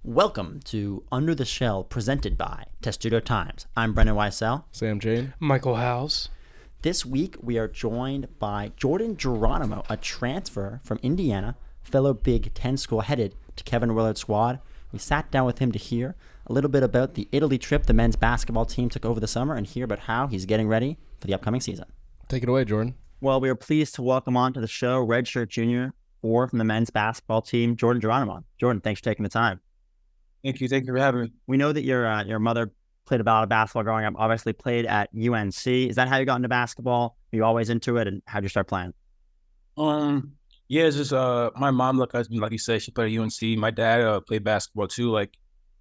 Welcome to Under the Shell, presented by Testudo Times. I'm Brendan Weissel. Sam Jane. Michael House. This week, we are joined by Jordan Geronimo, a transfer from Indiana, fellow Big Ten school, headed to Kevin Willard's squad. We sat down with him to hear a little bit about the Italy trip the men's basketball team took over the summer and hear about how he's getting ready for the upcoming season. Take it away, Jordan. Well, we are pleased to welcome on to the show redshirt junior from the men's basketball team, Jordan Geronimo. Jordan, thanks for taking the time. Thank you. Thank you for having me. We know that your mother played a lot of basketball growing up, obviously played at UNC. Is that how you got into basketball? Were you always into it, and how'd you start playing? Yeah, it's just my mom, like you said, she played at UNC. My dad played basketball too, like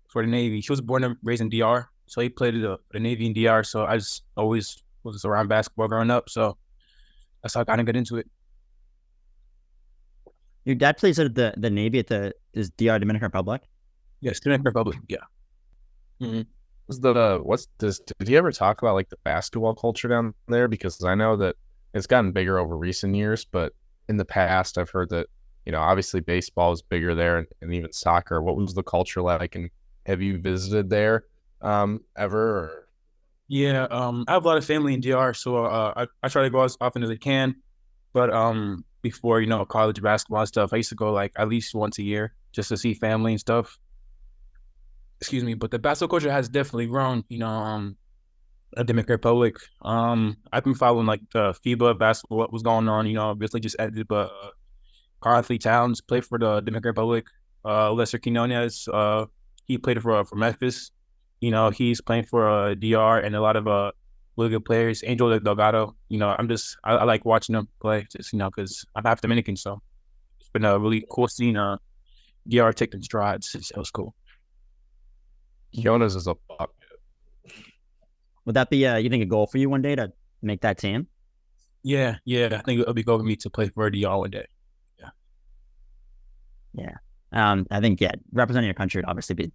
for the Navy. She was born and raised in DR, so he played for the Navy in DR. So I just always was around basketball growing up. So that's how I kind of got into it. Your dad plays at the Navy at the DR Dominican Republic? Yes, Dominican Republic. Yeah. Mm-hmm. Did he ever talk about like the basketball culture down there? Because I know that it's gotten bigger over recent years, but in the past I've heard that, obviously baseball is bigger there and even soccer. What was the culture like, and have you visited there ever? Or? Yeah, I have a lot of family in DR, so I try to go as often as I can. But before, college basketball and stuff, I used to go like at least once a year just to see family and stuff. Excuse me, but the basketball culture has definitely grown, at Dominican Republic. I've been following like the FIBA basketball, what was going on, obviously just ended, but Karl Anthony Towns played for the Dominican Republic. Lester Quinones, he played for Memphis. He's playing for DR and a lot of really good players. Angel Delgado, I like watching them play, just, because I'm half Dominican, so it's been a really cool seeing DR taking strides. It was cool. Jonas is a bucket. Would that be, you think, a goal for you one day to make that team? Yeah. I think it'll be going for me to play for DR one day. Yeah. I think, representing your country would obviously be a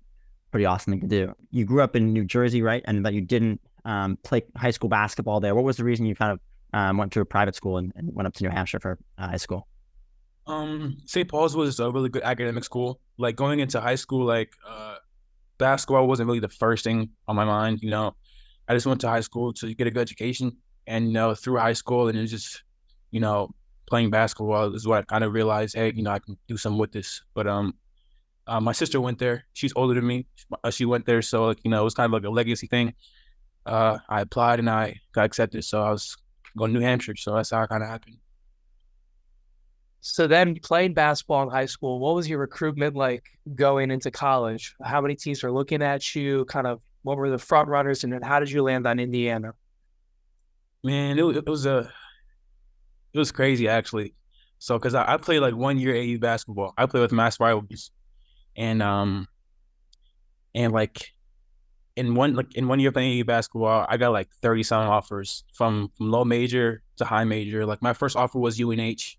pretty awesome thing to do. You grew up in New Jersey, right? And that you didn't play high school basketball there. What was the reason you kind of went to a private school and went up to New Hampshire for high school? St. Paul's was a really good academic school. Like going into high school, basketball wasn't really the first thing on my mind. I just went to high school to get a good education, and through high school, and it was just playing basketball is what I kind of realized. Hey, I can do something with this. But my sister went there. She's older than me. She went there, so it was kind of like a legacy thing. I applied and I got accepted, so I was going to New Hampshire. So that's how it kind of happened. So then playing basketball in high school, what was your recruitment like going into college? How many teams were looking at you? Kind of what were the front runners, and then how did you land on Indiana? Man, it was crazy actually. So because I played like 1 year AU basketball. I played with mass rivals, and like in one year playing AU basketball, I got like 30-some offers from low major to high major. Like my first offer was UNH.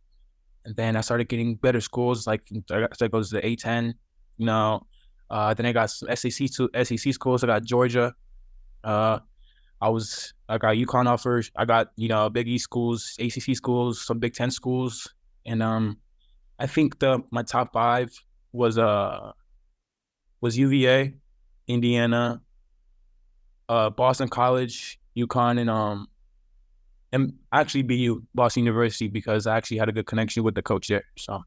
And then I started getting better schools, like I started going to the A10, then I got some SEC schools. I got Georgia. I got UConn offers. I got, Big East schools, ACC schools, some Big Ten schools. And I think my top five was UVA, Indiana, Boston College, UConn, and actually BU, Boston University, because I actually had a good connection with the coach there. So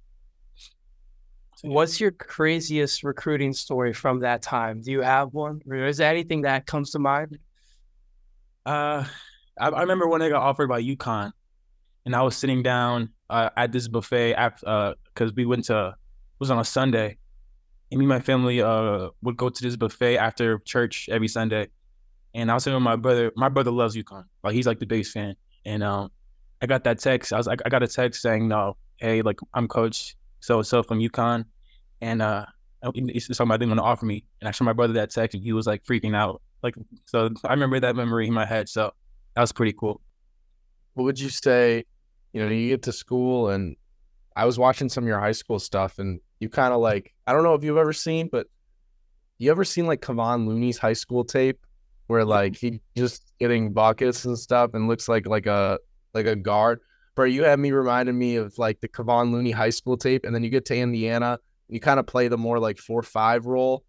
what's your craziest recruiting story from that time? Do you have one? Or is there anything that comes to mind? I remember when I got offered by UConn, and I was sitting down at this buffet after, because it was on a Sunday, and me and my family would go to this buffet after church every Sunday. And I was sitting with my brother. My brother loves UConn. Like, he's like the biggest fan. And I got that text. I got a text saying, "No, hey, like I'm coach so from UConn, and it's something they're gonna offer me." And I showed my brother that text, and he was like freaking out. Like, so I remember that memory in my head. So that was pretty cool. What would you say? You get to school, and I was watching some of your high school stuff, and you kind of like, I don't know if you've ever seen, but you ever seen like Kevon Looney's high school tape? Where like he just getting buckets and stuff and looks like a guard. Bro, you had me reminding me of like the Kevon Looney high school tape, and then you get to Indiana, and you kind of play the more like 4-5 role,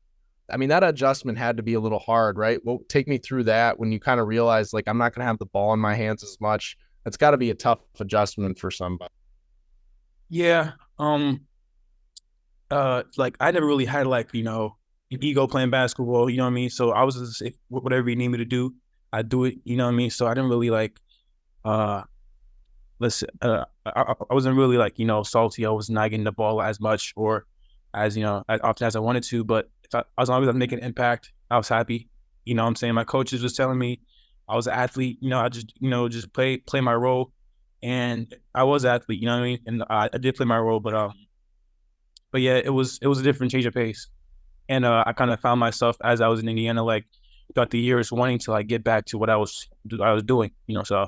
I mean, that adjustment had to be a little hard, right? Well, take me through that when you kind of realize, like, I'm not going to have the ball in my hands as much. It's got to be a tough adjustment for somebody. Yeah. Like I never really had like, an ego playing basketball, you know what I mean? So I was just, whatever you need me to do, I do it, you know what I mean? So I didn't really like, I wasn't really like, salty. I was not getting the ball as much or as often as I wanted to, but as long as I was making an impact, I was happy. You know what I'm saying? My coaches was telling me I was an athlete, I just play my role. And I was an athlete, you know what I mean? And I did play my role, but yeah, it was a different change of pace. And I kind of found myself as I was in Indiana, like throughout the years wanting to like get back to what I was doing, so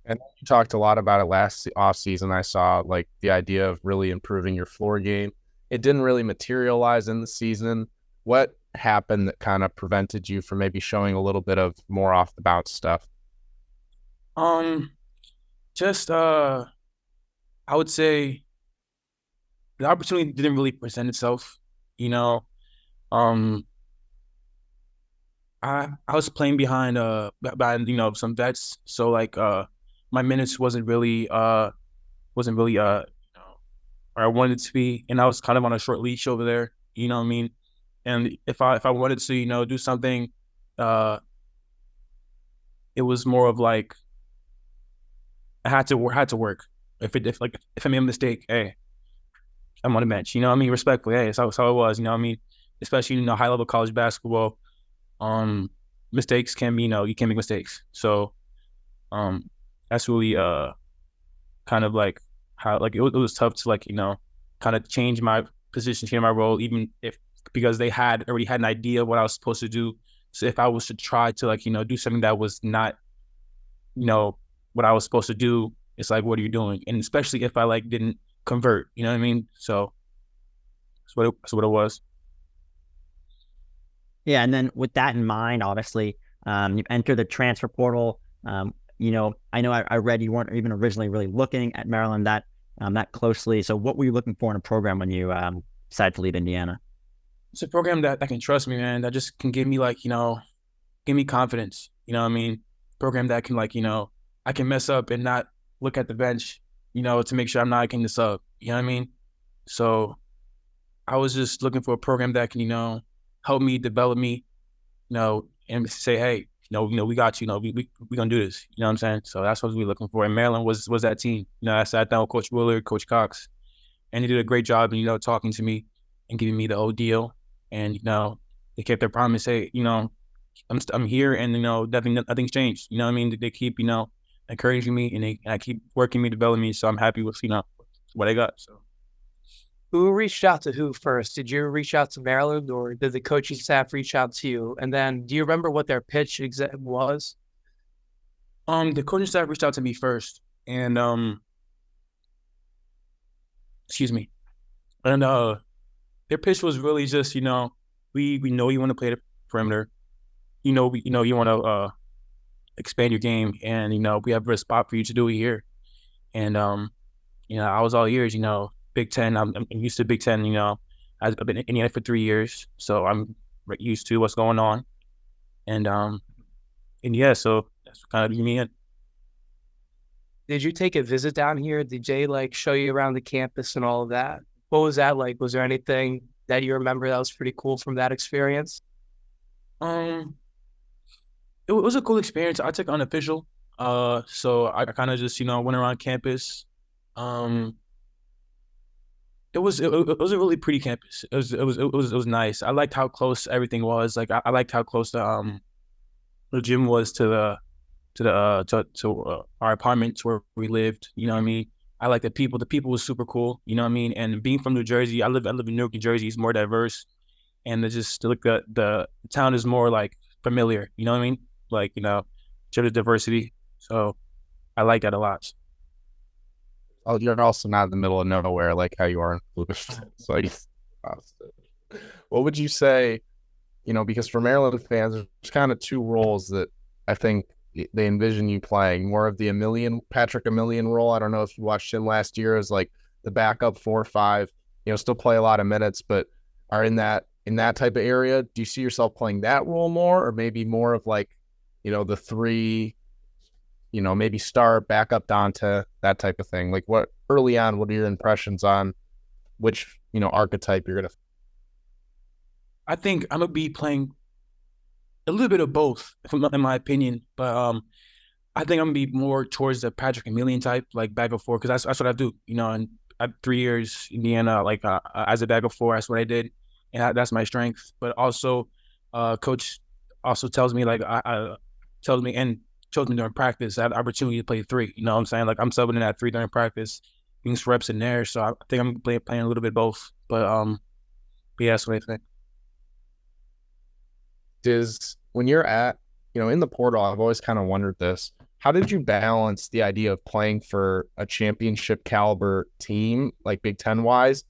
And you talked a lot about it last offseason. I saw like the idea of really improving your floor game. It didn't really materialize in the season. What happened that kind of prevented you from maybe showing a little bit of more off the bounce stuff? Just I would say the opportunity didn't really present itself. I was playing behind some vets, so like my minutes wasn't really where I wanted it to be, and I was kind of on a short leash over there. You know what I mean? And if I wanted to do something, it was more of like I had to work. If I made a mistake, hey, I'm on the bench. You know what I mean? Respectfully, hey, that's how it was. You know what I mean? Especially high level college basketball. Mistakes can be, you can't make mistakes. So, that's really kind of like how like it was tough to like kind of change my position, change my role, even because they already had an idea of what I was supposed to do. So if I was to try to like do something that was not what I was supposed to do, it's like, what are you doing? And especially if I like didn't convert, you know what I mean? So that's what it was. Yeah, and then with that in mind, obviously, you enter the transfer portal. I know I read you weren't even originally really looking at Maryland that closely. So what were you looking for in a program when you decided to leave Indiana? It's a program that can trust me, man, that just can give me like, give me confidence. You know what I mean? Program that can like, I can mess up and not look at the bench, to make sure I'm not getting the sub. You know what I mean? So I was just looking for a program that can, help me, develop me, and say, hey, we got you, we gonna do this. You know what I'm saying? So that's what we were looking for. And Maryland was that team. I sat down with Coach Willard, Coach Cox, and they did a great job in, talking to me and giving me the whole deal. And, they kept their promise. Hey, I'm here, and, nothing's changed. You know what I mean? They keep, encouraging me, and I keep working me, developing me. So I'm happy with, what I got. So. Who reached out to who first? Did you reach out to Maryland, or did the coaching staff reach out to you? And then do you remember what their pitch was? The coaching staff reached out to me first, and excuse me. And their pitch was really just, we know you want to play the perimeter. You want to expand your game, and we have a spot for you to do it here. And I was all ears, Big Ten. I'm used to Big Ten. I've been in Indiana for 3 years, so I'm used to what's going on. And yeah, so that's kind of me in. Did you take a visit down here? Did Jay like show you around the campus and all of that? What was that like? Was there anything that you remember that was pretty cool from that experience? It was a cool experience. I took unofficial. So I kind of just went around campus. It was a really pretty campus. It was nice. I liked how close everything was. Like I liked how close the gym was to our apartments where we lived. You know what I mean? I like the people. The people was super cool. You know what I mean? And being from New Jersey, I live in Newark, New Jersey. It's more diverse, and the town is more like familiar. You know what I mean? Like sort of diversity. So I like that a lot. Oh, you're also not in the middle of nowhere like how you are in Bloomington. So what would you say, because for Maryland fans, there's kind of two roles that I think they envision you playing. More of the Patrick Emileen role. I don't know if you watched him last year as like the backup 4 or 5, still play a lot of minutes, but are in that in that type of area? Do you see yourself playing that role more, or maybe more of like, the three, maybe start, back up Dante, that type of thing? Like what early on, what are your impressions on which, archetype you're going to? I think I'm gonna be playing a little bit of both, in my opinion. But I think I'm gonna be more towards the Patrick Emileen type, like back and forth, because that's what I do. And I have 3 years Indiana, like as a back and forth, that's what I did, and that's my strength. But also, coach also tells me tells me during practice I have the opportunity to play 3. You know what I'm saying? Like I'm subbing in at 3 during practice, getting some reps in there. So I think I'm playing a little bit both. But yeah, that's what I think. When you're at, in the portal, I've always kind of wondered this. How did you balance the idea of playing for a championship caliber team, like Big Ten wise,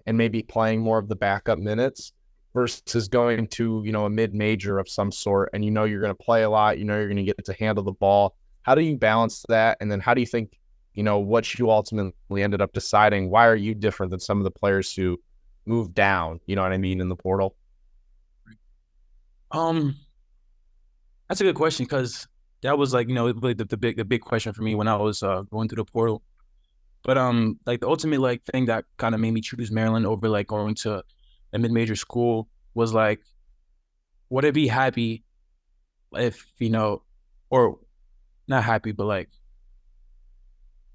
and maybe playing more of the backup minutes versus going to, a mid-major of some sort, and you're going to play a lot, you're going to get to handle the ball. How do you balance that? And then how do you think, what you ultimately ended up deciding? Why are you different than some of the players who moved down, you know what I mean, in the portal? That's a good question, because that was like, really the big question for me when I was going through the portal. But like the ultimate like thing that kind of made me choose Maryland over like going to a mid-major school was like, would I be happy if, or not happy, but like,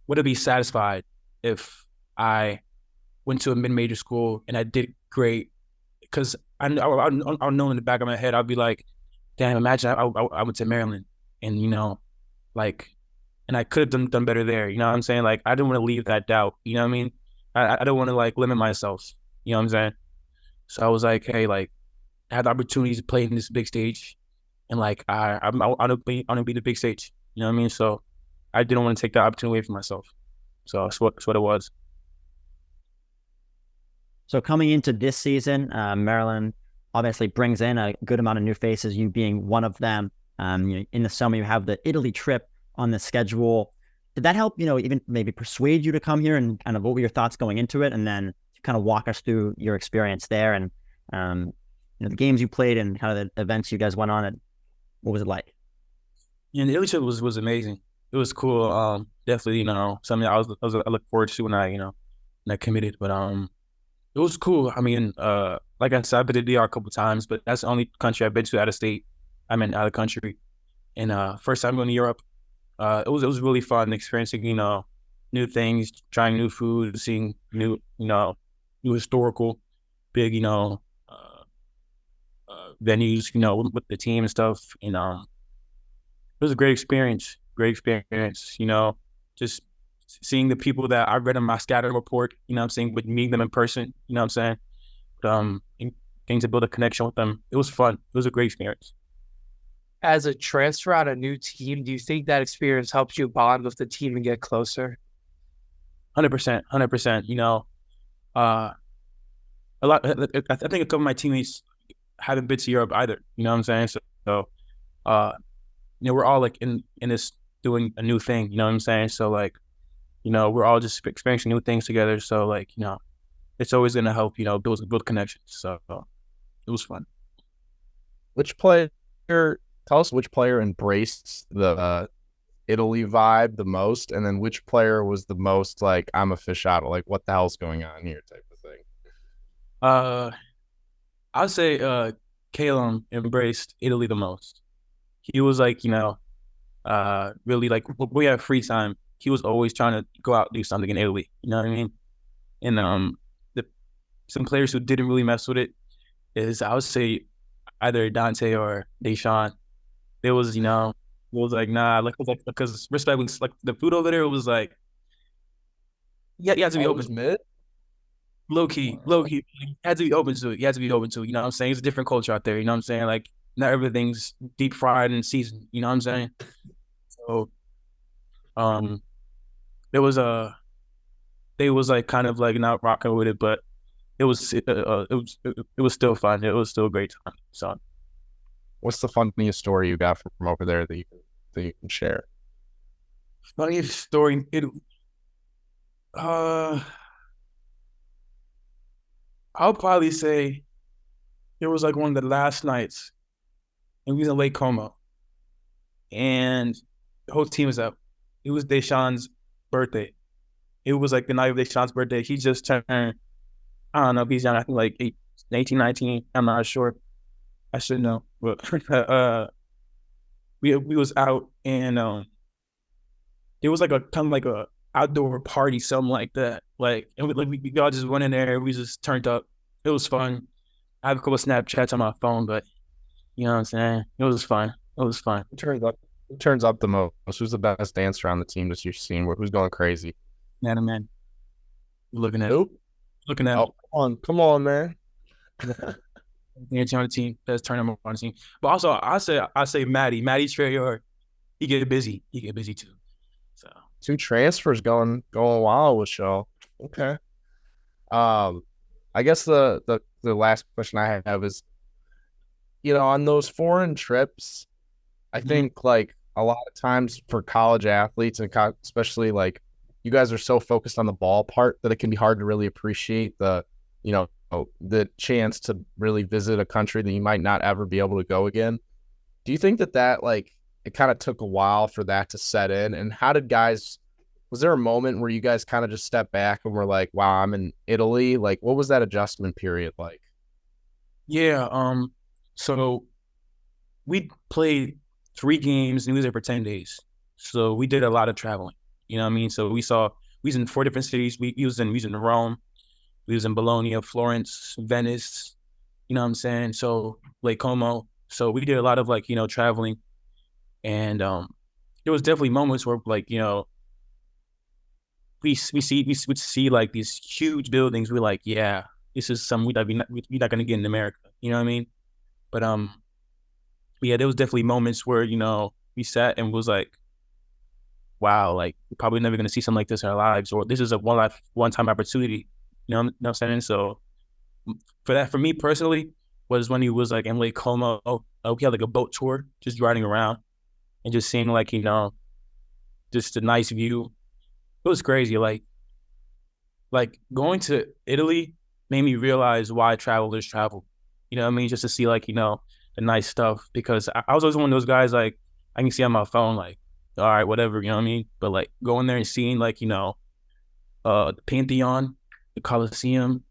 would I be satisfied if I went to a mid-major school and I did great? Because I know in the back of my head, I'd be like, damn, imagine I went to Maryland and, and I could have done better there. You know what I'm saying? Like, I didn't want to leave that doubt. You know what I mean? I don't want to like limit myself. You know what I'm saying? So I was like, hey, like, I had the opportunity to play in this big stage, and like, I want to be the big stage. You know what I mean? So I didn't want to take that opportunity away from myself. So that's what it was. So coming into this season, Maryland obviously brings in a good amount of new faces, you being one of them. In the summer, you have the Italy trip on the schedule. Did that help, even maybe persuade you to come here, and kind of what were your thoughts going into it? And then kind of walk us through your experience there and, the games you played and kind of the events you guys went on, and what was it like? Yeah, the Italy trip was amazing. It was cool. Definitely, something I look forward to when I committed. But it was cool. I mean, like I said, I've been to DR a couple of times, but that's the only country I've been to out of state. I mean, out of country. And first time going to Europe, it was really fun experiencing, new things, trying new food, seeing new historical, big, venues, with the team and stuff. And it was a great experience. Just seeing the people that I read in my scouting report, I'm saying, with meeting them in person, I'm saying, and getting to build a connection with them. It was fun. It was a great experience. As a transfer on a new team, do you think that experience helps you bond with the team and get closer? 100%. A lot. I think a couple of my teammates haven't been to Europe either. You know what I'm saying? So we're all like in this doing a new thing. You know what I'm saying? So like, we're all just experiencing new things together. So like, it's always gonna help. Build connections. So it was fun. Tell us which player embraced the Italy vibe the most, and then which player was the most like, I'm a fish out of, like, what the hell's going on here type of thing? I'd say Calum embraced Italy the most. He was like, really like, when we had free time, he was always trying to go out and do something in Italy. You know what I mean? And some players who didn't really mess with it is, I would say, either Dante or Deshaun. It was, like, nah, like, because respect, like the food over there was like, yeah, you had to be open. Mid? Low key. You had to be open to it. You know what I'm saying? It's a different culture out there. You know what I'm saying? Like, not everything's deep fried and seasoned. You know what I'm saying? So, they was like kind of like not rocking with it, but it was still fun. It was still a great time. So, what's the funniest story you got from over there that you can share? Funniest story? I'll probably say it was like one of the last nights, and we was in Lake Como, and the whole team was up. It was Deshaun's birthday. It was like the night of Deshaun's birthday. He just turned, I don't know if he's young, I think like 18, 19. I'm not sure. I should know. But we was out, and it was like a kind of like a outdoor party, something like that. Like, and we all just went in there. We just turned up. It was fun. I have a couple of Snapchats on my phone, but you know what I'm saying? It was fun. It was fun. Who turns up the most? Who's the best dancer on the team that you've seen? Who's going crazy? Man. Looking at Nope. Looking at Come on, man. dancer on the team, best tournament on the team. But also, I say Matty Treyarch. He get busy. He get busy too. So 2 transfers going wild with y'all. Okay. I guess the last question I have is, on those foreign trips, I think like a lot of times for college athletes and especially like you guys are so focused on the ball part that it can be hard to really appreciate the chance to really visit a country that you might not ever be able to go again. Do you think that like it kind of took a while for that to set in? And was there a moment where you guys kind of just stepped back and were like, wow, I'm in Italy? Like, what was that adjustment period like? yeah, so we played 3 games and we was there for 10 days. So we did a lot of traveling. You know what I mean? So we was in 4 different cities. We was in Rome, we was in Bologna, Florence, Venice, you know what I'm saying? So Lake Como. So we did a lot of like, traveling. And there was definitely moments where like, we would see like these huge buildings. We're like, yeah, this is something we're not gonna get in America. You know what I mean? But yeah, there was definitely moments where we sat and was like, wow, like we're probably never gonna see something like this in our lives, or this is a one-time opportunity. You know what I'm saying? So for me personally, was when he was like in Lake Como. We had like a boat tour, just riding around and just seeing like just a nice view. It was crazy. Like going to Italy made me realize why travelers travel. You know what I mean? Just to see like the nice stuff, because I was always one of those guys like I can see on my phone like, all right, whatever, you know what I mean? But like going there and seeing like the Pantheon, the Colosseum,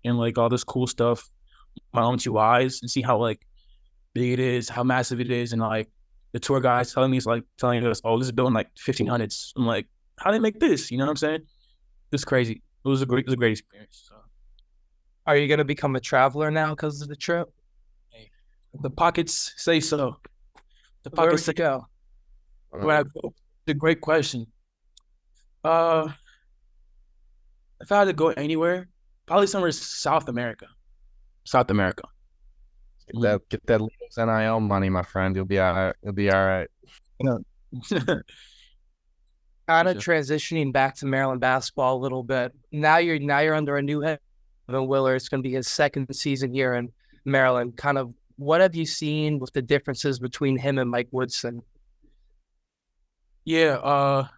and like all this cool stuff, my own 2 eyes, and see how like big it is, how massive it is, and like the tour guys telling us, oh, this is built in like 1500s. I'm like, how did they make this? You know what I'm saying? It's crazy. It was a great experience. So. Are you going to become a traveler now because of the trip? Hey, the pockets say so. The Where pockets would you go? Where I go? It's a great question. If I had to go anywhere, probably somewhere South America. Get that Leo's NIL money, my friend. You'll be all right. Kind of transitioning back to Maryland basketball a little bit. Now you're under a new head, Kevin Willard. It's going to be his 2nd season here in Maryland. Kind of, what have you seen with the differences between him and Mike Woodson? Yeah, I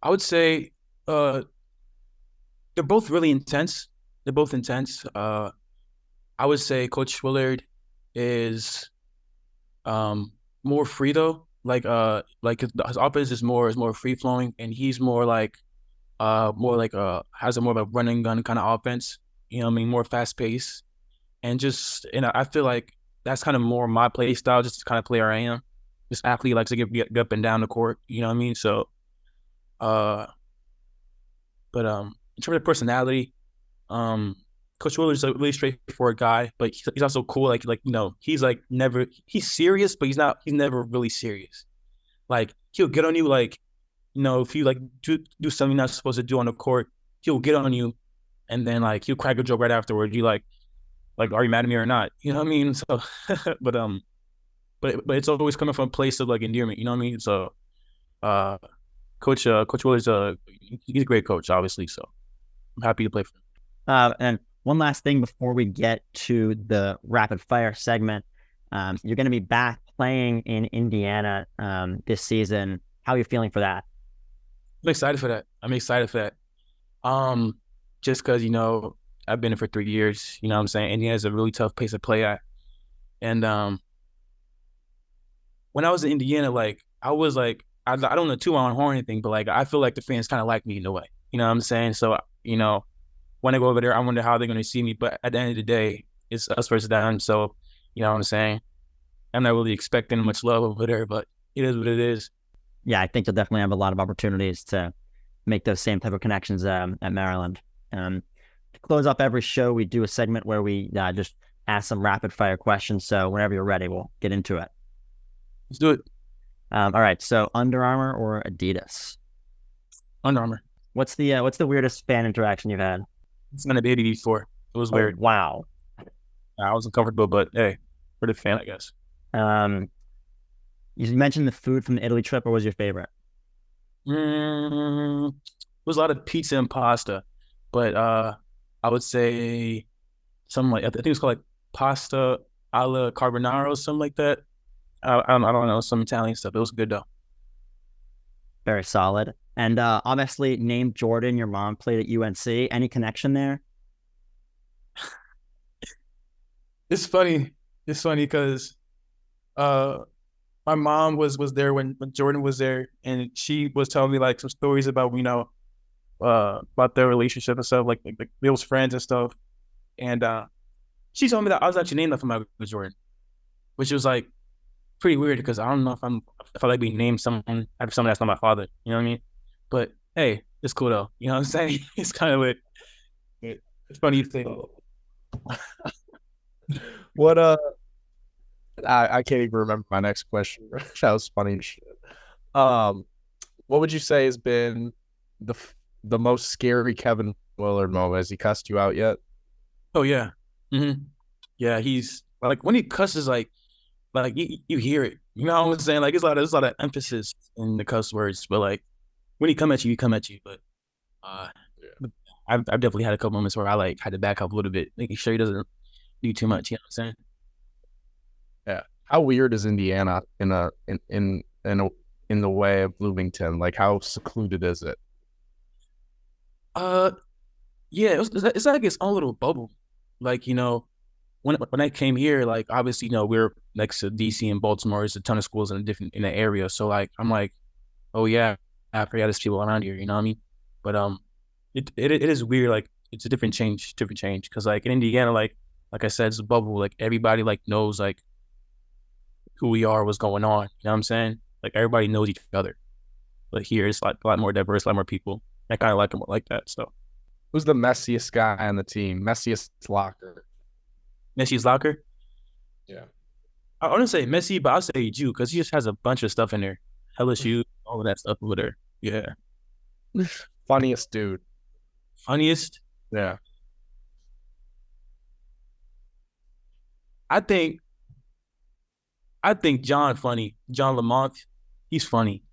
would say they're both really intense. They're both intense. I would say Coach Willard is more free though. Like his offense is more free flowing, and he's more like has a more of a running gun kind of offense. You know what I mean? More fast pace, and I feel like that's kind of more my play style, just the kind of player I am. This athlete likes to get up and down the court. You know what I mean? So, but in terms of personality, Coach Willard is a really straightforward guy, but he's also cool. Like he's serious, but he's never really serious. Like he'll get on you, like if you like do something you're not supposed to do on the court, he'll get on you, and then like he'll crack a joke right afterward. You like are you mad at me or not? You know what I mean? So, but it's always coming from a place of like endearment. You know what I mean? So, Coach Willard's he's a great coach, obviously. So I'm happy to play for him. And one last thing before we get to the rapid fire segment. You're going to be back playing in Indiana this season. How are you feeling for that? I'm excited for that. Just because, I've been in for 3 years. You know what I'm saying? Indiana is a really tough place to play at. And when I was in Indiana, like I was like, I don't know too on horn or anything, but like I feel like the fans kind of like me in a way. You know what I'm saying? So when I go over there, I wonder how they're going to see me. But at the end of the day, it's us versus them. So you know what I'm saying? I'm not really expecting much love over there, but it is what it is. Yeah, I think you'll definitely have a lot of opportunities to make those same type of connections at Maryland. To close off every show, we do a segment where we just ask some rapid fire questions. So whenever you're ready, we'll get into it. Let's do it. All right. So Under Armour or Adidas? Under Armour. What's the weirdest fan interaction you've had? It's been a baby before. It was weird. Wow. I was uncomfortable, but hey, we're the fan, I guess. You mentioned the food from the Italy trip, or was your favorite? It was a lot of pizza and pasta, but I would say something like, I think it's called like pasta alla carbonara or something like that. I don't know, some Italian stuff. It was good though. Very solid. And obviously, named Jordan, your mom played at UNC. Any connection there? It's funny. It's funny because my mom was there when Jordan was there, and she was telling me like some stories about about their relationship and stuff, like Bill's friends and stuff. And she told me that I was actually named after Michael Jordan, which was like pretty weird because I don't know if I like being named someone after someone that's not my father. You know what I mean? But hey, it's cool though. You know what I'm saying? It's kind of weird. It's funny you say. What I can't even remember my next question. That was funny as shit. What would you say has been the most scary Kevin Willard moment? Has he cussed you out yet? Oh yeah. Mm-hmm. Yeah, he's like when he cusses, like you hear it. You know what I'm saying? Like there's a lot of emphasis in the cuss words, but like when he come at you, he come at you. But I've definitely had a couple moments where I like had to back up a little bit, making sure he doesn't do too much. You know what I'm saying? Yeah. How weird is Indiana in the way of Bloomington? Like how secluded is it? Yeah, it's like its own little bubble. Like when I came here, like obviously we're next to DC and Baltimore. There's a ton of schools in the area. So like I'm like, oh yeah, I forgot there's people around here. You know what I mean? But it is weird. Like it's a different change. Because like in Indiana, like I said, it's a bubble. Like everybody like knows like who we are, what's going on. You know what I'm saying? Like everybody knows each other. But here it's like a lot more diverse, a lot more people. I kind of like them like that. So who's the messiest guy on the team? Messiest locker? Messi's locker? Yeah. I wouldn't say Messi, but I'll say Jew because he just has a bunch of stuff in there. Hella shoes, all of that stuff over there. Yeah. Funniest dude. Funniest? Yeah. I think John funny. John Lamont, he's funny.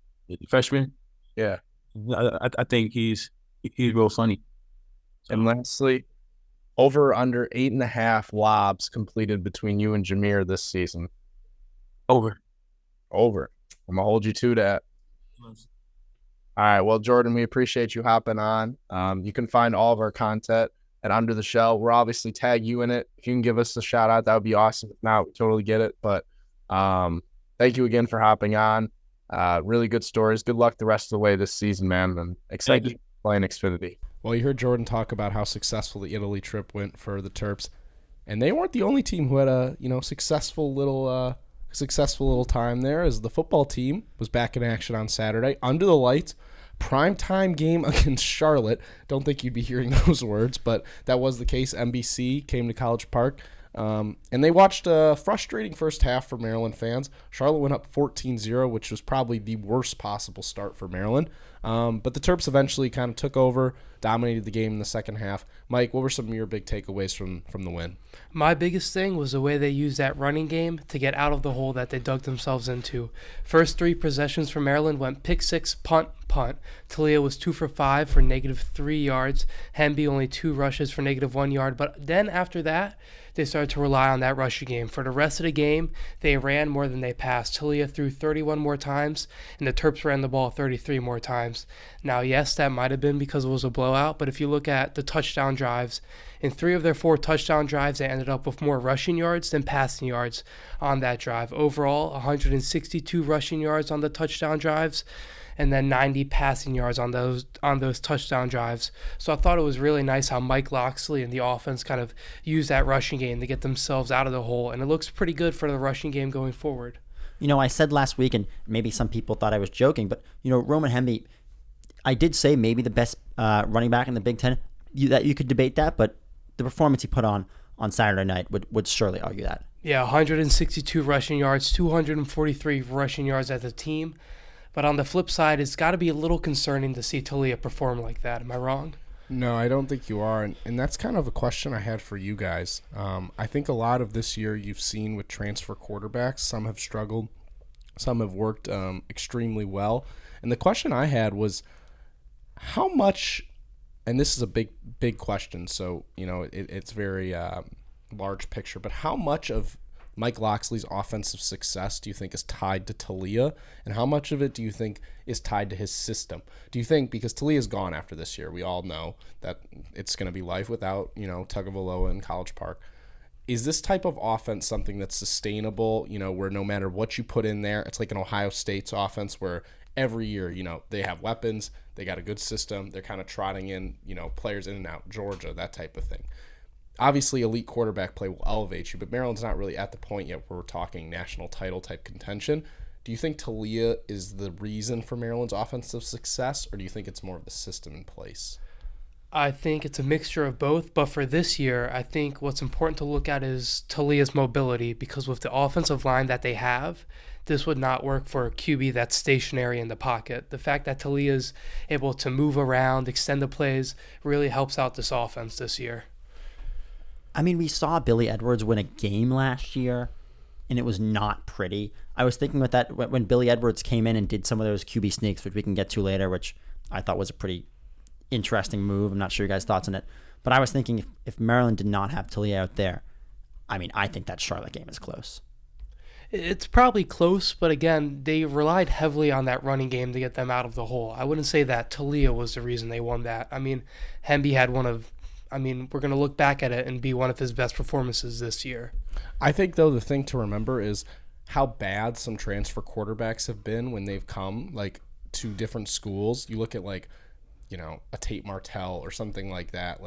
Freshman. Yeah. I think he's real funny. And lastly, over under 8.5 lobs completed between you and Jameer this season. Over. I'm gonna hold you to that. All right. Well, Jordan, we appreciate you hopping on. You can find all of our content at Under the Shell. We'll obviously tag you in it. If you can give us a shout out, that would be awesome. If not, we totally get it. But thank you again for hopping on. Really good stories. Good luck the rest of the way this season, man. And excited to play in Xfinity. Well, you heard Jordan talk about how successful the Italy trip went for the Terps, and they weren't the only team who had a successful little time there. As the football team was back in action on Saturday under the lights, primetime game against Charlotte. Don't think you'd be hearing those words, but that was the case. NBC came to College Park. And they watched a frustrating first half for Maryland fans. Charlotte went up 14-0, which was probably the worst possible start for Maryland. But the Terps eventually kind of took over, dominated the game in the second half. Mike, what were some of your big takeaways from the win? My biggest thing was the way they used that running game to get out of the hole that they dug themselves into. First 3 possessions for Maryland went pick 6, punt. Talia was 2 for 5 for -3 yards. Hemby only 2 rushes for -1 yard. But then after that, they started to rely on that rushing game. For the rest of the game, they ran more than they passed. Talia threw 31 more times, and the Terps ran the ball 33 more times. Now, yes, that might have been because it was a blowout, but if you look at the touchdown drives In 3 of their 4 touchdown drives, they ended up with more rushing yards than passing yards on that drive. Overall, 162 rushing yards on the touchdown drives, and then 90 passing yards on those touchdown drives. So I thought it was really nice how Mike Locksley and the offense kind of used that rushing game to get themselves out of the hole, and it looks pretty good for the rushing game going forward. I said last week, and maybe some people thought I was joking, but Roman Hemby, I did say maybe the best running back in the Big Ten. You could debate that, but the performance he put on Saturday night would surely argue that. Yeah, 162 rushing yards, 243 rushing yards as a team. But on the flip side, it's got to be a little concerning to see Talia perform like that. Am I wrong? No, I don't think you are. And that's kind of a question I had for you guys. I think a lot of this year you've seen with transfer quarterbacks, some have struggled, some have worked extremely well. And the question I had was how much, and this is a big question, so, it's very large picture, but how much of Mike Locksley's offensive success do you think is tied to Talia, and how much of it do you think is tied to his system? Do you think, because Talia's gone after this year, we all know that it's going to be life without, Tagovailoa in College Park. Is this type of offense something that's sustainable, where no matter what you put in there, it's like an Ohio State's offense where every year, they have weapons, they got a good system, they're kind of trotting in, players in and out, Georgia, that type of thing. Obviously, elite quarterback play will elevate you, but Maryland's not really at the point yet where we're talking national title type contention. Do you think Talia is the reason for Maryland's offensive success, or do you think it's more of the system in place? I think it's a mixture of both, but for this year, I think what's important to look at is Talia's mobility, because with the offensive line that they have, this would not work for a QB that's stationary in the pocket. The fact that Talia's able to move around, extend the plays, really helps out this offense this year. We saw Billy Edwards win a game last year, and it was not pretty. I was thinking with that when Billy Edwards came in and did some of those QB sneaks, which we can get to later, which I thought was a pretty interesting move. I'm not sure your guys' thoughts on it. But I was thinking if Maryland did not have Talia out there, I think that Charlotte game is close. It's probably close, but again, they relied heavily on that running game to get them out of the hole. I wouldn't say that Talia was the reason they won that. Hemby had we're going to look back at it and be one of his best performances this year. I think, though, the thing to remember is how bad some transfer quarterbacks have been when they've come, to different schools. You look at, a Tate Martell or something like that,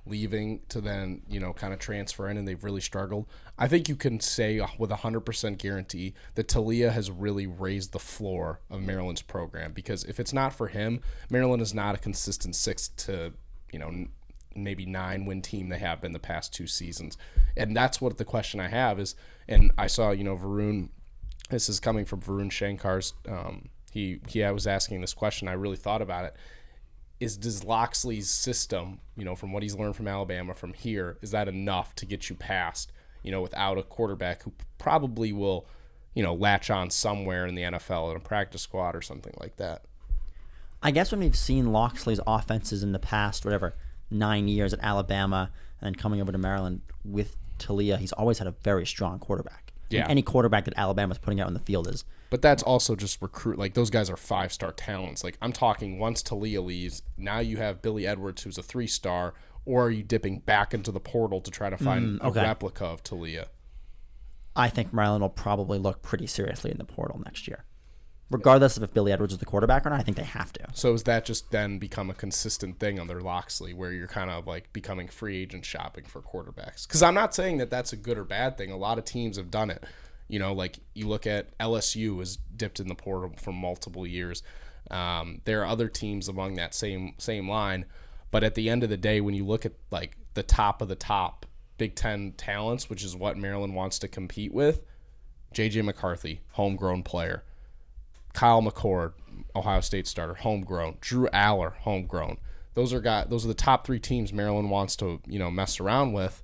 leaving to then, kind of transfer in, and they've really struggled. I think you can say with 100% guarantee that Talia has really raised the floor of Maryland's program, because if it's not for him, Maryland is not a consistent 6 to, maybe 9-win team they have been the past 2 seasons. And that's what the question I have is, and I saw, Varun, this is coming from Varun Shankar's, I was asking this question, I really thought about it. Does Locksley's system, from what he's learned from Alabama from here, is that enough to get you past, without a quarterback who probably will, latch on somewhere in the NFL in a practice squad or something like that? I guess when we've seen Locksley's offenses in the past, 9 years at Alabama and then coming over to Maryland with Talia, he's always had a very strong quarterback. Yeah. Any quarterback that Alabama's putting out in the field is. But that's also just recruit. Those guys are 5-star talents. I'm talking once Talia leaves, now you have Billy Edwards, who's a 3-star, or are you dipping back into the portal to try to find a replica of Talia? I think Maryland will probably look pretty seriously in the portal next year. Regardless of if Billy Edwards is the quarterback or not, I think they have to. So is that just then become a consistent thing under Locksley, where you're kind of becoming free agent shopping for quarterbacks? Because I'm not saying that that's a good or bad thing. A lot of teams have done it. You look at LSU has dipped in the portal for multiple years. There are other teams among that same line. But at the end of the day, when you look at the top of the top Big Ten talents, which is what Maryland wants to compete with, J.J. McCarthy, homegrown player. Kyle McCord, Ohio State starter, homegrown. Drew Aller, homegrown. Those are the top 3 teams Maryland wants to, mess around with.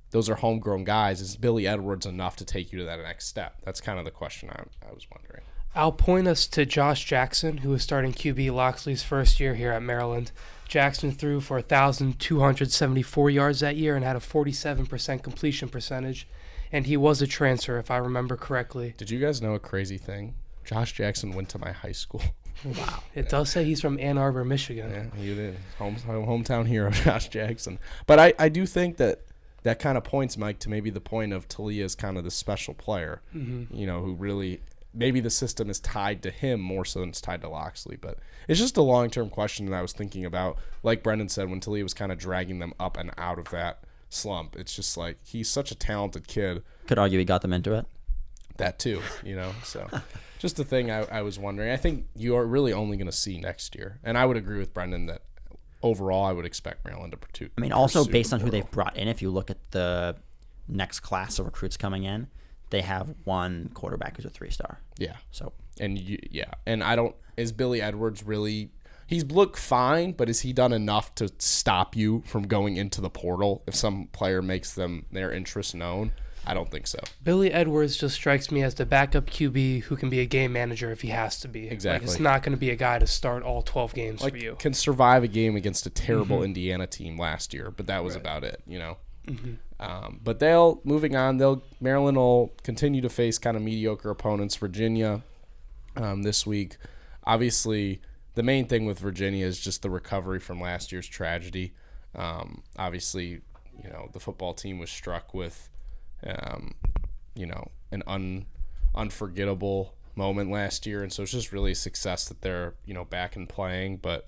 Those are homegrown guys. Is Billy Edwards enough to take you to that next step? That's kind of the question I was wondering. I'll point us to Josh Jackson, who was starting QB Locksley's first year here at Maryland. Jackson threw for 1,274 yards that year and had a 47% completion percentage, and he was a transfer, if I remember correctly. Did you guys know a crazy thing? Josh Jackson went to my high school. Wow. It does say he's from Ann Arbor, Michigan. Yeah, he did. Hometown hero, Josh Jackson. But I do think that kind of points, Mike, to maybe the point of Talia as kind of the special player, who really maybe the system is tied to him more so than it's tied to Loxley. But it's just a long-term question that I was thinking about. Like Brendan said, when Talia was kind of dragging them up and out of that slump, it's just like he's such a talented kid. Could argue he got them into it. That too, so just the thing I was wondering. I think you are really only going to see next year. And I would agree with Brendan that overall I would expect Maryland to pursue. I mean, also based on who they've brought in, if you look at the next class of recruits coming in, they have one quarterback who's a 3-star. Yeah. So and I don't. Is Billy Edwards really? He's looked fine, but has he done enough to stop you from going into the portal if some player makes their interest known? I don't think so. Billy Edwards just strikes me as the backup QB who can be a game manager if he has to be. Exactly. Like, it's not going to be a guy to start all 12 games for you. Can survive a game against a terrible Indiana team last year, but that was about it, But Maryland will continue to face kind of mediocre opponents. Virginia this week. Obviously, the main thing with Virginia is just the recovery from last year's tragedy. Obviously, the football team was struck with an unforgettable moment last year, and so it's just really a success that they're back and playing. But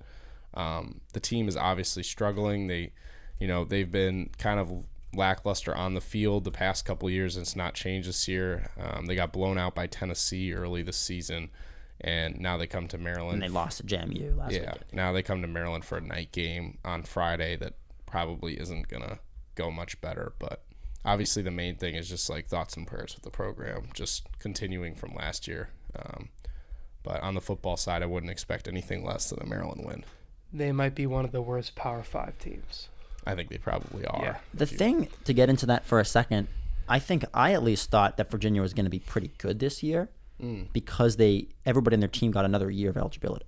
the team is obviously struggling. They've been kind of lackluster on the field the past couple of years, and it's not changed this year. They got blown out by Tennessee early this season, and now they come to Maryland. And they lost to JMU last week. Now they come to Maryland for a night game on Friday that probably isn't gonna go much better, but obviously the main thing is just like thoughts and prayers with the program, just continuing from last year. But on the football side, I wouldn't expect anything less than a Maryland win. They might be one of the worst Power 5 teams. I think they probably are. Yeah. The thing, to get into that for a second, I think I at least thought that Virginia was going to be pretty good this year because everybody in their team got another year of eligibility.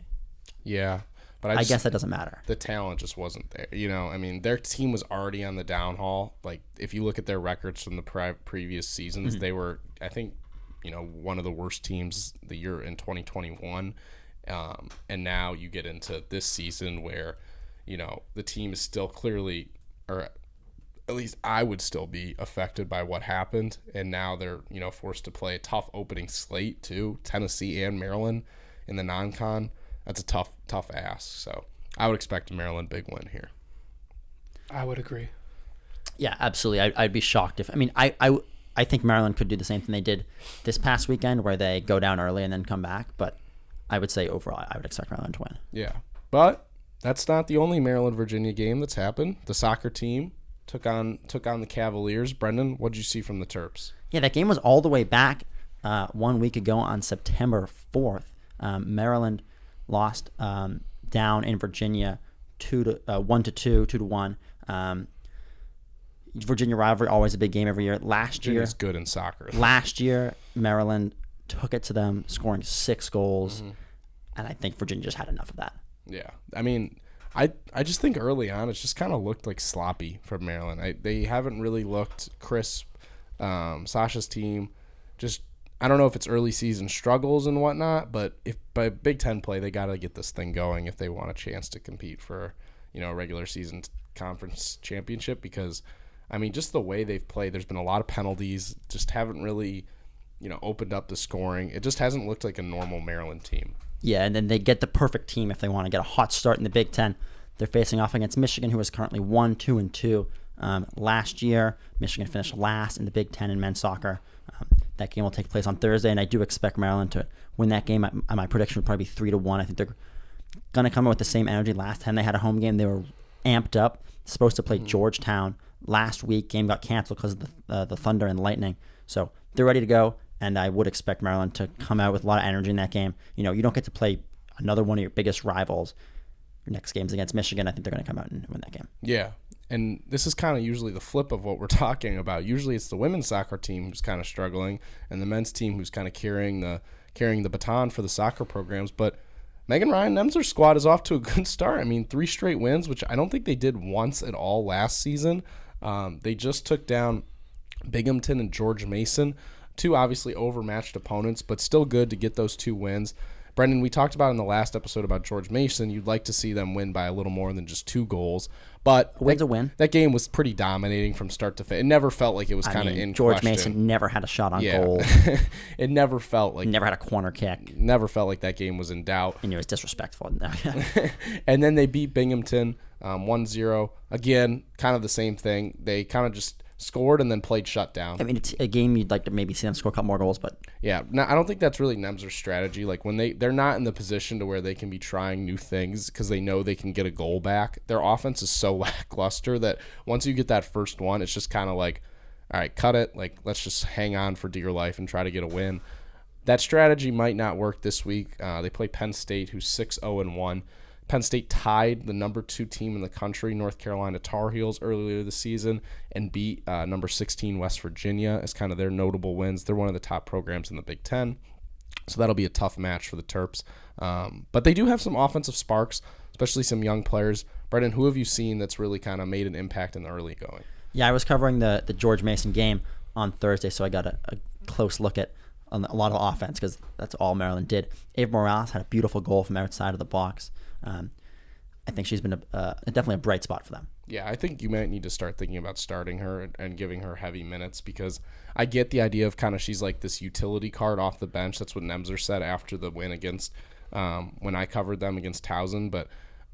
Yeah. But I guess that doesn't matter. The talent just wasn't there. I mean, their team was already on the downhaul. Like, if you look at their records from the previous seasons, they were, I think, one of the worst teams the year in 2021. And now you get into this season where, the team is still clearly, or at least I would still be affected by what happened. And now they're, forced to play a tough opening slate too, Tennessee and Maryland in the non-con. That's a tough ask. So I would expect a Maryland big win here. I would agree. Yeah, absolutely. I'd be shocked if. I mean, I think Maryland could do the same thing they did this past weekend, where they go down early and then come back. But I would say overall, I would expect Maryland to win. Yeah, but that's not the only Maryland-Virginia game that's happened. The soccer team took on the Cavaliers. Brendan, what did you see from the Terps? Yeah, that game was all the way back 1 week ago on September 4th. Maryland lost down in Virginia 1-2, 2-1. Virginia rivalry, always a big game every year. Virginia's good in soccer. Last year, Maryland took it to them, scoring 6 goals, and I think Virginia just had enough of that. Yeah, I mean, I just think early on it just kind of looked like sloppy from Maryland. They haven't really looked crisp. Sasha's team just. I don't know if it's early season struggles and whatnot, but if by Big Ten play, they got to get this thing going if they want a chance to compete for, a regular season conference championship. Because, I mean, just the way they've played, there's been a lot of penalties, just haven't really, opened up the scoring. It just hasn't looked like a normal Maryland team. Yeah, and then they get the perfect team if they want to get a hot start in the Big Ten. They're facing off against Michigan, who is currently 1-2-2. Last year, Michigan finished last in the Big Ten in men's soccer. That game will take place on Thursday, and I do expect Maryland to win that game. My prediction would probably be 3-1. I think they're going to come in with the same energy. Last time they had a home game, they were amped up. Supposed to play Georgetown last week. Game got canceled because of the Thunder and Lightning. So they're ready to go, and I would expect Maryland to come out with a lot of energy in that game. You don't get to play another one of your biggest rivals. Your next game's against Michigan. I think they're going to come out and win that game. Yeah. And this is kind of usually the flip of what we're talking about. Usually it's the women's soccer team who's kind of struggling and the men's team who's kind of carrying the baton for the soccer programs. But Megan Ryan Nemzer's squad is off to a good start. I mean, 3 straight wins, which I don't think they did once at all last season. They just took down Binghamton and George Mason, 2 obviously overmatched opponents, but still good to get those 2 wins. Brendan, we talked about in the last episode about George Mason. You'd like to see them win by a little more than just 2 goals. But A win's a win. That game was pretty dominating from start to finish. It never felt like it was kind of in George question. Mason never had a shot on goal. It never felt like Never had a corner kick. Never felt like that game was in doubt. And it was disrespectful. And then they beat Binghamton 1-0. Again, kind of the same thing. They kind of just scored and then played shutdown. I mean, it's a game you'd like to maybe see them score a couple more goals, but yeah, now, I don't think that's really Nemzer's strategy. Like when they're not in the position to where they can be trying new things because they know they can get a goal back. Their offense is so lackluster that once you get that first one, it's just kind of like, all right, cut it. Like let's just hang on for dear life and try to get a win. That strategy might not work this week. They play Penn State, who's 6-0-1. Penn State tied the number 2 team in the country, North Carolina Tar Heels, earlier this season and beat number 16 West Virginia as kind of their notable wins. They're one of the top programs in the Big Ten, so that'll be a tough match for the Terps. But they do have some offensive sparks, especially some young players. Brendan, who have you seen that's really kind of made an impact in the early going? yeah, I was covering the George Mason game on Thursday, so I got a close look at a lot of offense because that's all Maryland did. Ava Morales had a beautiful goal from outside of the box. I think she's been definitely a bright spot for them. Yeah, I think you might need to start thinking about starting her and giving her heavy minutes because I get the idea of kind of she's like this utility card off the bench. That's what Nemzer said after the win against when I covered them against Towson. But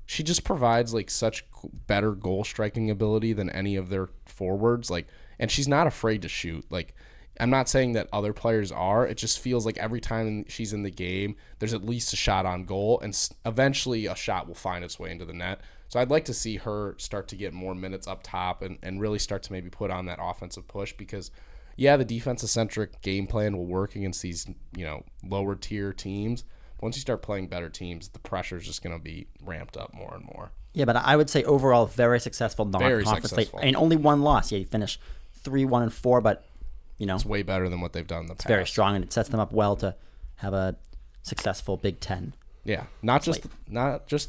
she just provides like such better goal striking ability than any of their forwards. Like, and she's not afraid to shoot. Like, I'm not saying that other players are. It just feels like every time she's in the game, there's at least a shot on goal, and eventually a shot will find its way into the net. So I'd like to see her start to get more minutes up top and really start to maybe put on that offensive push because, yeah, the defensive-centric game plan will work against these, lower-tier teams. But once you start playing better teams, the pressure is just going to be ramped up more and more. Yeah, but I would say overall very successful non-conference. I mean, only one loss. Yeah, you finished 3-1-4, but it's way better than what they've done in the past. It's very strong, and it sets them up well to have a successful Big Ten. Yeah, not just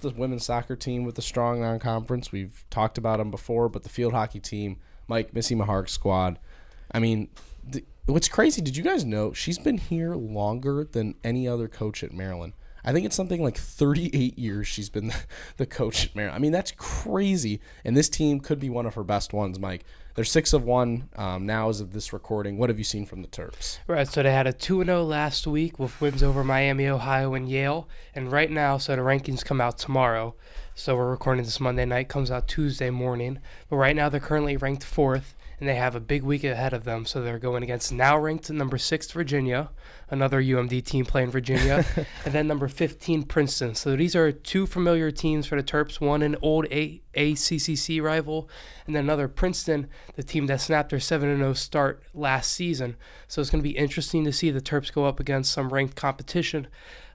the women's soccer team with the strong non-conference. We've talked about them before, but the field hockey team, Missy Mahark's squad. I mean, what's crazy? Did you guys know she's been here longer than any other coach at Maryland? I think it's something like 38 years she's been the coach at Maryland. I mean, that's crazy. And this team could be one of her best ones, Mike. They're 6-1 now as of this recording. What have you seen from the Terps? Right, so they had a 2-0 last week with wins over Miami, Ohio, and Yale. And right now, so the rankings come out tomorrow. So we're recording this Monday night, comes out Tuesday morning. But right now they're currently ranked 4th, and they have a big week ahead of them. So they're going against now ranked number 6 Virginia, another UMD team playing Virginia, and then number 15 Princeton. So these are 2 familiar teams for the Terps, one an old ACCC rival, and then another Princeton, the team that snapped their 7-0 start last season. So it's going to be interesting to see the Terps go up against some ranked competition.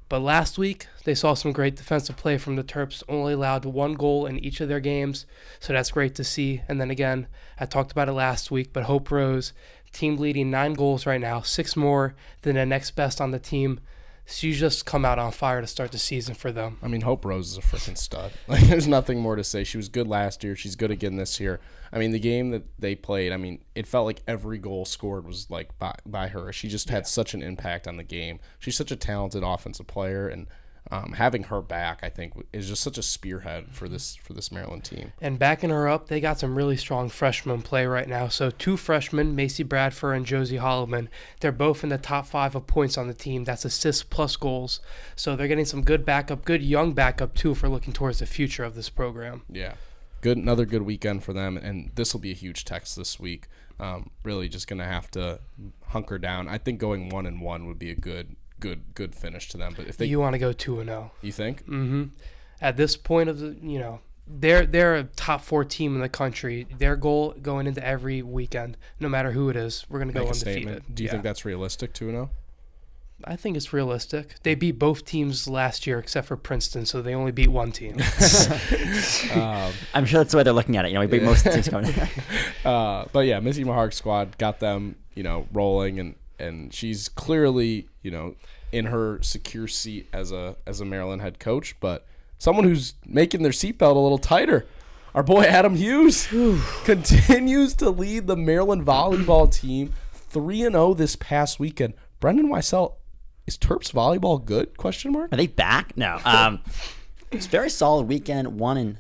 But last week, they saw some great defensive play from the Terps, only allowed 1 goal in each of their games, so that's great to see. And then again, I talked about it last week, but Hope Rose, team leading 9 goals right now, 6 more than the next best on the team. She's just come out on fire to start the season for them. I mean, Hope Rose is a freaking stud. There's nothing more to say. She was good last year. She's good again this year. I mean, the game that they played, it felt like every goal scored was like by her. She just had such an impact on the game. She's such a talented offensive player, and having her back, I think, is just such a spearhead for this Maryland team. And backing her up, they got some really strong freshmen play right now. So 2 freshmen, Macy Bradford and Josie Holloman, they're both in the top 5 of points on the team. That's assists plus goals. So they're getting some good backup, good young backup too for looking towards the future of this program. Yeah. Another good weekend for them, and this will be a huge test this week. Really just going to have to hunker down. I think going 1-1 would be a good finish to them. But if you want to go 2-0, you think? Mm-hmm. At this point of they're a top 4 team in the country. Their goal going into every weekend, no matter who it is, we're going to go undefeated. Do you think that's realistic? 2-0? I think it's realistic. They beat both teams last year except for Princeton, so they only beat 1 team. I'm sure that's the way they're looking at it. We beat most of the teams coming in. But yeah, Missy Mahark's squad got them, rolling, and she's clearly, in her secure seat as a Maryland head coach, but someone who's making their seatbelt a little tighter. Our boy Adam Hughes continues to lead the Maryland volleyball team 3-0 this past weekend. Brendan Weissel, is Terps volleyball good? Question mark. Are they back? No. It's a very solid weekend. Won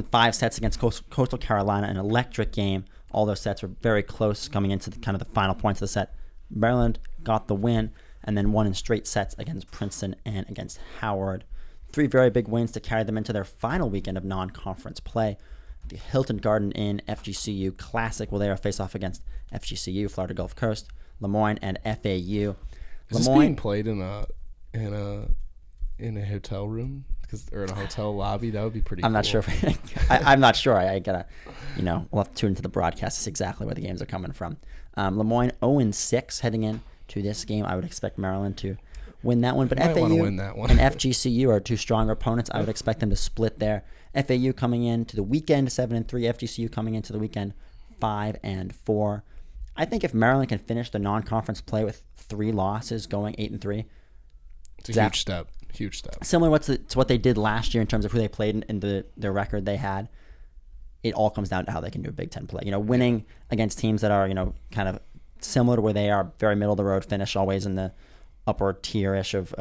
5 sets against Coastal Carolina, an electric game. All those sets were very close coming into the final points of the set. Maryland got the win and then won in straight sets against Princeton and against Howard. 3 very big wins to carry them into their final weekend of non-conference play. The Hilton Garden Inn FGCU Classic will face off against FGCU, Florida Gulf Coast, Lemoyne, and FAU. Is this being played in a hotel room or in a hotel lobby? That would be pretty. I'm cool. not sure. I'm not sure. I gotta, we'll have to tune into the broadcast to see exactly where the games are coming from. Lemoyne 0-6 heading in to this game. I would expect Maryland to win that one, but FAU win that one. and FGCU are 2 stronger opponents. I would expect them to split there. FAU coming into the weekend 7-3, FGCU coming into the weekend 5-4. I think if Maryland can finish the non-conference play with 3 losses, going 8-3, it's a huge step. Huge step. Similar to what they did last year in terms of who they played and their record they had. It all comes down to how they can do a Big Ten play. Winning against teams that are kind of similar to where they are, very middle of the road finish, always in the upper tier-ish of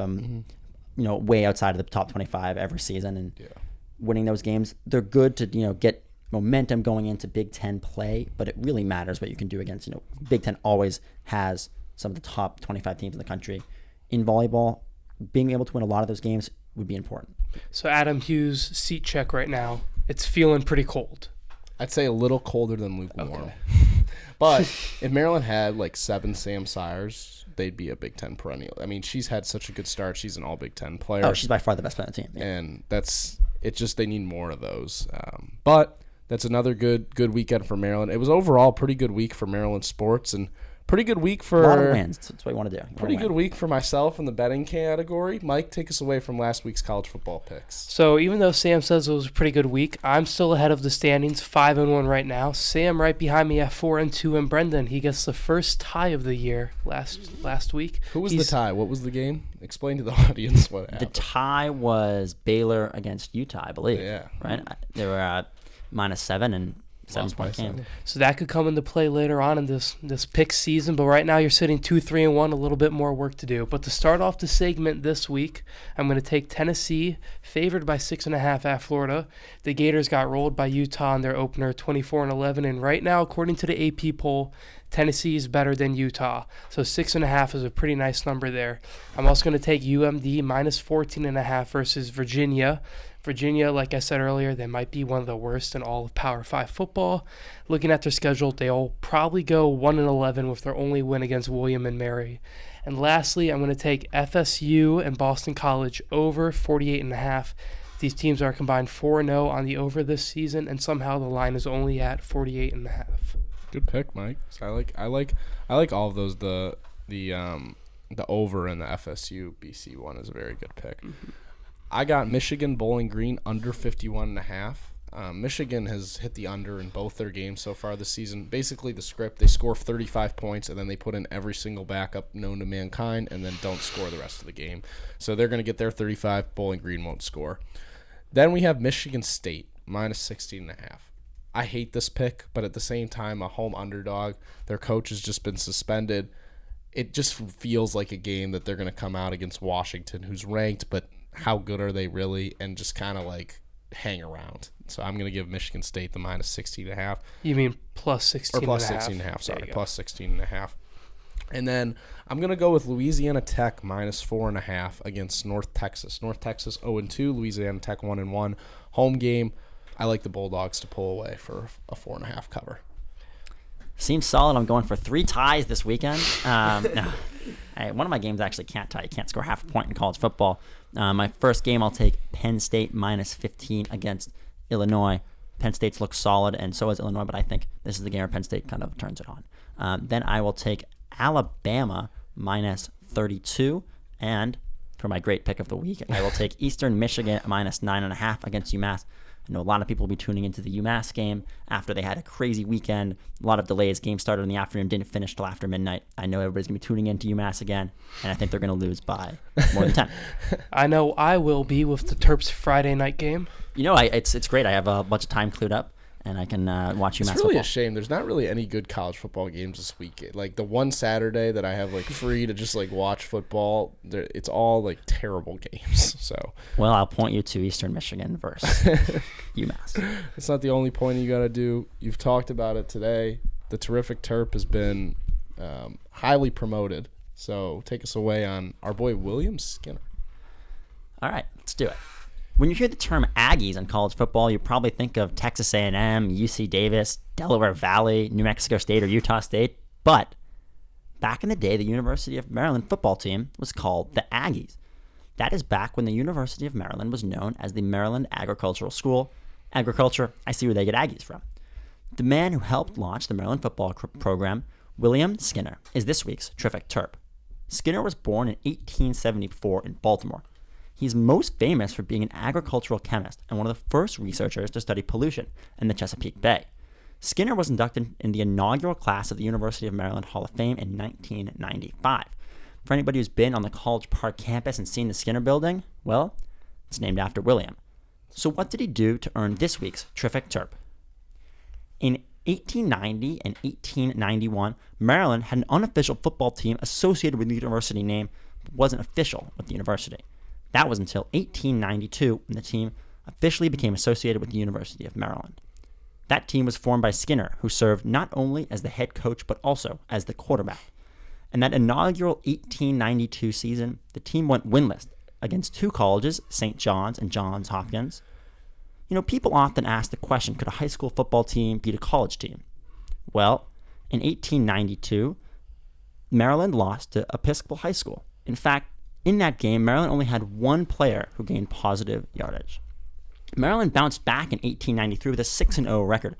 way outside of the top 25 every season, and winning those games, they're good to get momentum going into Big Ten play. But it really matters what you can do against. Big Ten always has some of the top 25 teams in the country in volleyball. Being able to win a lot of those games would be important. So Adam Hughes, seat check right now. It's feeling pretty cold. I'd say a little colder than lukewarm. Okay. But if Maryland had 7 Sam Sires, they'd be a Big Ten perennial. I mean, she's had such a good start. She's an all Big Ten player. Oh, she's by far the best player on the team. Yeah. And it's just they need more of those. But that's another good weekend for Maryland. It was overall a pretty good week for Maryland sports, and pretty good week for a lot of wins. That's what you want to do. Pretty good week for myself in the betting category. Mike, take us away from last week's college football picks. So even though Sam says it was a pretty good week, I'm still ahead of the standings, 5-1 right now. Sam right behind me at 4-2, and Brendan, he gets the first tie of the year last week. Who was the tie? What was the game? Explain to the audience what happened. The tie was Baylor against Utah, I believe. Yeah. Right? They were at -7 and 7-point game. So that could come into play later on in this pick season, but right now you're sitting 2-3-1, a little bit more work to do. But to start off the segment this week, I'm going to take Tennessee, favored by 6.5 at Florida. The Gators got rolled by Utah in their opener, 24-11, and right now, according to the AP poll, Tennessee is better than Utah. So 6.5 is a pretty nice number there. I'm also going to take UMD -14.5 versus Virginia. Virginia, like I said earlier, they might be one of the worst in all of Power 5 football. Looking at their schedule, they'll probably go 1-11 with their only win against William and Mary. And lastly, I'm going to take FSU and Boston College over 48.5. These teams are combined 4-0 on the over this season, and somehow the line is only at 48.5. Good pick, Mike. So I like all of those. The over and the FSU BC one is a very good pick. Mm-hmm. I got Michigan Bowling Green under 51.5. Michigan has hit the under in both their games so far this season. Basically, the script, they score 35 points, and then they put in every single backup known to mankind, and then don't score the rest of the game. So they're going to get their 35. Bowling Green won't score. Then we have Michigan State, -16.5. I hate this pick, but at the same time, a home underdog. Their coach has just been suspended. It just feels like a game that they're going to come out against Washington, who's ranked, but how good are they really, and just kind of hang around. So I'm going to give Michigan State the -16.5. You mean +16.5? Or +16.5, sorry, +16.5. And then I'm going to go with Louisiana Tech -4.5 against North Texas. North Texas 0-2, Louisiana Tech 1-1. Home game. I like the Bulldogs to pull away for a 4.5 cover. Seems solid. I'm going for 3 ties this weekend. No. One of my games actually can't tie. You can't score half a point in college football. My first game, I'll take Penn State -15 against Illinois. Penn State's looks solid, and so is Illinois, but I think this is the game where Penn State kind of turns it on. Then I will take Alabama -32, and for my great pick of the week, I will take Eastern Michigan -9.5 against UMass. I know a lot of people will be tuning into the UMass game after they had a crazy weekend. A lot of delays. Game started in the afternoon, didn't finish till after midnight. I know everybody's going to be tuning into UMass again, and I think they're going to lose by more than 10. I know I will be with the Terps Friday night game. It's great. I have a bunch of time clued up, and I can watch UMass It's really football. a shame. There's not really any good college football games this week. Like the one Saturday that I have like free to just like watch football, it's all like terrible games. So Well, I'll point you to Eastern Michigan versus UMass. it's not the only point you got to do. You've talked about it today. The terrific Terp has been highly promoted. So take us away on our boy William Skinner. All right, let's do it. When you hear the term Aggies in college football, you probably think of Texas A&M, UC Davis, Delaware Valley, New Mexico State, or Utah State. But back in the day, the University of Maryland football team was called the Aggies. That is back when the University of Maryland was known as the Maryland Agricultural School. Agriculture, I see where they get Aggies from. The man who helped launch the Maryland football program, William Skinner, is this week's terrific Terp. Skinner was born in 1874 in Baltimore. He's most famous for being an agricultural chemist and one of the first researchers to study pollution in the Chesapeake Bay. Skinner was inducted in the inaugural class of the University of Maryland Hall of Fame in 1995. For anybody who's been on the College Park campus and seen the Skinner building, well, it's named after William. So what did he do to earn this week's terrific Terp? In 1890 and 1891, Maryland had an unofficial football team associated with the university name, but wasn't official with the university. That was until 1892 when the team officially became associated with the University of Maryland. That team was formed by Skinner, who served not only as the head coach but also as the quarterback. In that inaugural 1892 season, the team went winless against two colleges, St. John's and Johns Hopkins. You know, people often ask the question, could a high school football team beat a college team? Well, in 1892, Maryland lost to Episcopal High School. In fact, in that game, Maryland only had one player who gained positive yardage. Maryland bounced back in 1893 with a 6-0 record,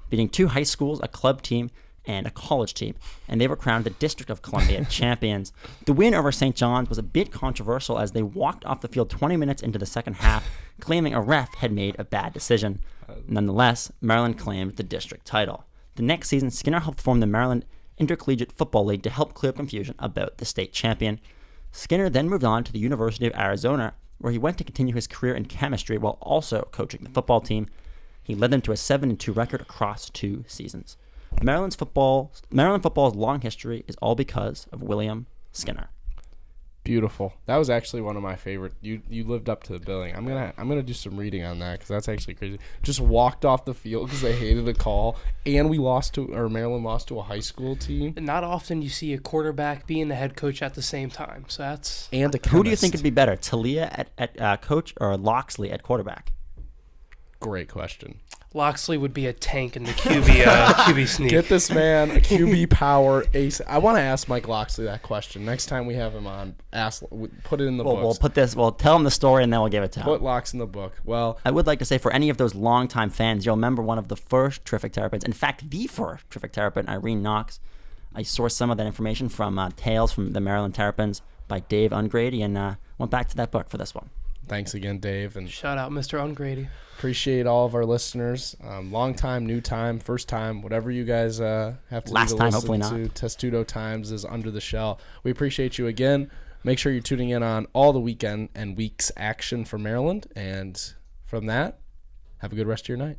beating two high schools, a club team, and a college team, and they were crowned the District of Columbia champions. The win over St. John's was a bit controversial as they walked off the field 20 minutes into the second half, claiming a ref had made a bad decision. Nonetheless, Maryland claimed the district title. The next season, Skinner helped form the Maryland Intercollegiate Football League to help clear confusion about the state champion. Skinner then moved on to the University of Arizona, where he went to continue his career in chemistry while also coaching the football team. He led them to a 7-2 record across 2 seasons. Maryland football's long history is all because of William Skinner. Beautiful. That was actually one of my favorite. You lived up to the billing. I'm gonna do some reading on that because that's actually crazy. Just walked off the field because they hated a call, and Maryland lost to a high school team. Not often you see a quarterback being the head coach at the same time. So that's And a chemist. Who do you think would be better, Talia at coach or Loxley at quarterback? Great question. Loxley would be a tank in the QB sneak. Get this man a QB power ace. I want to ask Mike Loxley that question next time we have him on. Put it in the books. We'll tell him the story and then we'll give it to him. Put Lox in the book. Well, I would like to say for any of those longtime fans, you'll remember one of the first Terrific Terrapins. In fact, the first Terrific Terrapin, Irene Knox. I sourced some of that information from Tales from the Maryland Terrapins by Dave Ungrady and went back to that book for this one. thanks again, Dave. And Shout out Mr. Ungrady. appreciate all of our listeners. Long time, new time, first time, whatever you guys have to Last do to time, listen hopefully to. not. Testudo Times is Under the Shell. We appreciate you again. Make sure you're tuning in on all the weekend and week's action for Maryland. And from that, have a good rest of your night.